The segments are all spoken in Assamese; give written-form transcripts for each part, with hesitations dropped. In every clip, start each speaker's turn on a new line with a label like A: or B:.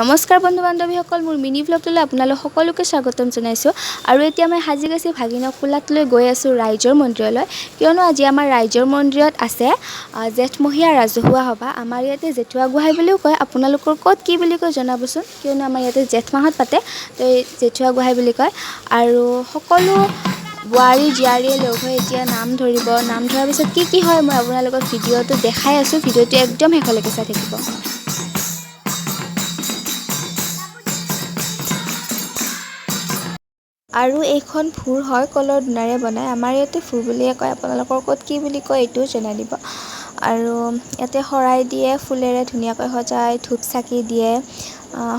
A: নমস্কাৰ বন্ধু বান্ধৱীসকল, মোৰ মিনি ব্লগটোলৈ আপোনালোক সকলোকে স্বাগতম জনাইছোঁ। আৰু এতিয়া মই সাজিগাছি ভাগিনক কোলাত লৈ গৈ আছোঁ ৰাইজৰ মন্দিৰলৈ, কিয়নো আজি আমাৰ ৰাইজৰ মন্দিৰত আছে জেঠমহীয়া ৰাজহুৱা সভা। আমাৰ ইয়াতে জেঠুৱা গোহাঁই বুলিও কয়, আপোনালোকৰ ক'ত কি বুলি কয় জনাবচোন, কিয়নো আমাৰ ইয়াতে জেঠ মাহত পাতে, তো এই জেঠুৱা গোহাঁই বুলি কয়। আৰু সকলো বোৱাৰী জীয়াৰীয়ে লগ হৈ এতিয়া নাম ধৰিব। নাম ধৰাৰ পিছত কি হয় মই আপোনালোকক ভিডিঅ'টো দেখাই আছোঁ, ভিডিঅ'টো একদম শেষলৈকে চাই থাকিব। আৰু এইখন ভুৰ হয়, কলৰ ধূনাৰে বনায়। আমাৰ ইয়াতে ভুৰ বুলিয়ে কয়, আপোনালোকৰ ক'ত কি বুলি কয় এইটোও জনাই দিব। আৰু ইয়াতে শৰাই দিয়ে, ফুলেৰে ধুনীয়াকৈ সজাই, ধূপ চাকি দিয়ে।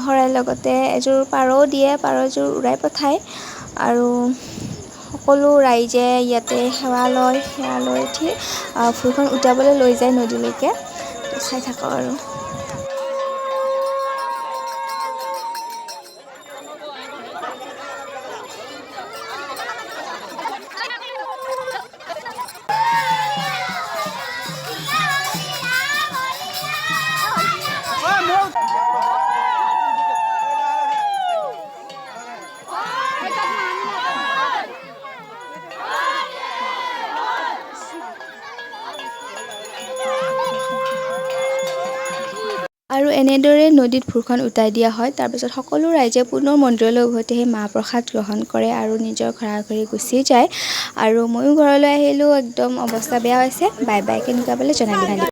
A: শৰাইৰ লগতে এযোৰ পাৰও দিয়ে, পাৰযোৰ উৰাই পঠায়। আৰু সকলো ৰাইজে ইয়াতে সেৱা লৈ উঠি ভুৰখন উটাবলৈ লৈ যায় নদীলৈকে। চাই থাকক আৰু। আৰু এনেদৰে নদীত ভুৰখন উটাই দিয়া হয়। তাৰপিছত সকলো ৰাইজে পুনৰ মন্দিৰলৈ উভতি আহি মাহ প্ৰসাদ গ্ৰহণ কৰে আৰু নিজৰ ঘৰা ঘৰি গুচি যায়। আৰু ময়ো ঘৰলৈ আহিলোঁ, একদম অৱস্থা বেয়া হৈছে। বাই বাই, কেনেকুৱা পালে জনাই দিব।